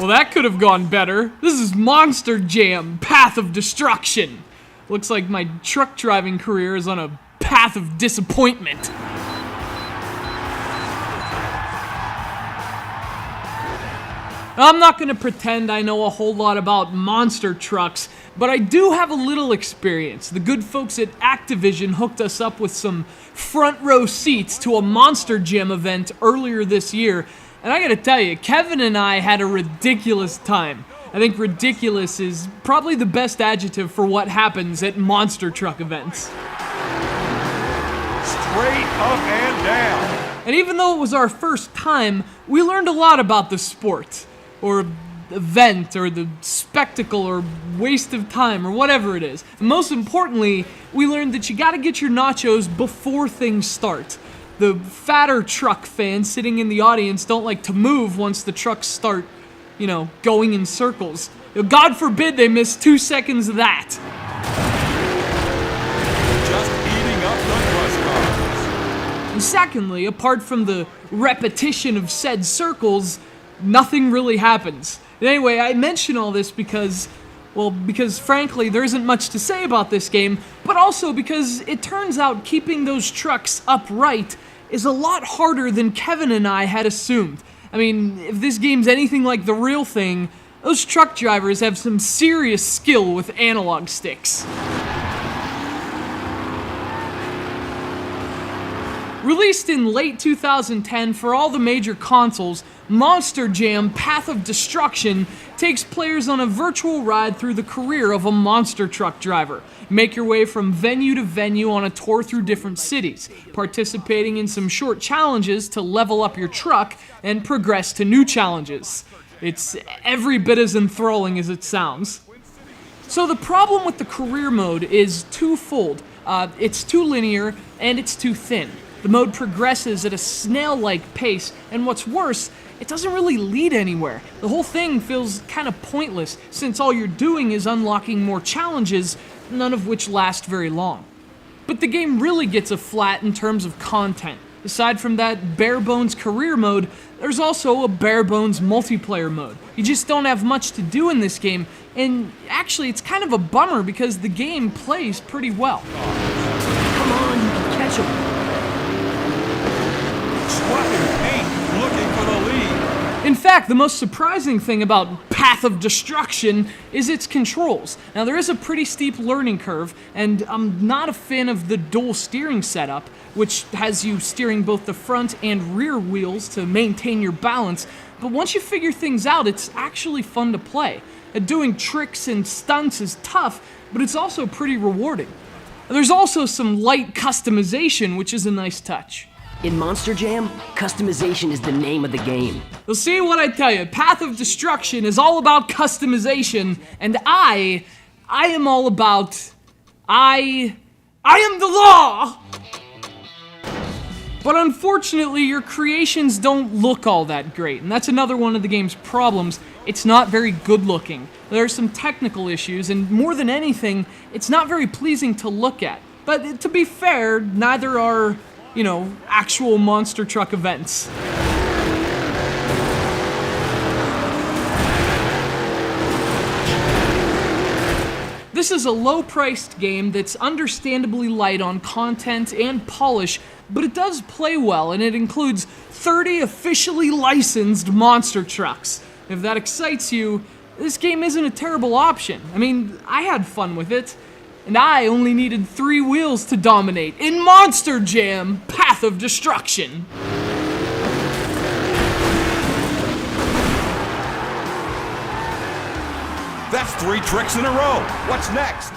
Well, that could have gone better. This is Monster Jam, Path of Destruction. Looks like my truck driving career is on a path of disappointment. I'm not going to pretend I know a whole lot about monster trucks, but I do have a little experience. The good folks at Activision hooked us up with some front row seats to a Monster Jam event earlier this year, and I gotta tell you, Kevin and I had a ridiculous time. I think ridiculous is probably the best adjective for what happens at monster truck events. Straight up and down. And even though it was our first time, we learned a lot about the sport, or event, or the spectacle, or waste of time, or whatever it is. And most importantly, we learned that you gotta get your nachos before things start. The fatter truck fans sitting in the audience don't like to move once the trucks start, going in circles. God forbid they miss 2 seconds of that. Just eating up the crust cars. And secondly, apart from the repetition of said circles, nothing really happens. Anyway, I mention all this because frankly, there isn't much to say about this game, but also because it turns out keeping those trucks upright is a lot harder than Kevin and I had assumed. I mean, if this game's anything like the real thing, those truck drivers have some serious skill with analog sticks. Released in late 2010 for all the major consoles, Monster Jam Path of Destruction takes players on a virtual ride through the career of a monster truck driver. Make your way from venue to venue on a tour through different cities, participating in some short challenges to level up your truck and progress to new challenges. It's every bit as enthralling as it sounds. So the problem with the career mode is twofold. It's too linear and it's too thin. The mode progresses at a snail-like pace, and what's worse, it doesn't really lead anywhere. The whole thing feels kind of pointless, since all you're doing is unlocking more challenges, none of which last very long. But the game really gets a flat in terms of content. Aside from that bare-bones career mode, there's also a bare-bones multiplayer mode. You just don't have much to do in this game, and actually it's kind of a bummer because the game plays pretty well. Come on, you can catch him. Swapping paint, looking for the lead. In fact, the most surprising thing about Path of Destruction is its controls. Now, there is a pretty steep learning curve, and I'm not a fan of the dual steering setup, which has you steering both the front and rear wheels to maintain your balance, but once you figure things out, it's actually fun to play. Doing tricks and stunts is tough, but it's also pretty rewarding. There's also some light customization, which is a nice touch. In Monster Jam, customization is the name of the game. You'll see what I tell you. Path of Destruction is all about customization, and I am all about... I am the law! But unfortunately, your creations don't look all that great, and that's another one of the game's problems. It's not very good looking. There are some technical issues, and more than anything, it's not very pleasing to look at. But to be fair, neither are, actual monster truck events. This is a low-priced game that's understandably light on content and polish, but it does play well, and it includes 30 officially licensed monster trucks. If that excites you, this game isn't a terrible option. I mean, I had fun with it, and I only needed 3 wheels to dominate in Monster Jam Path of Destruction. That's 3 tricks in a row. What's next?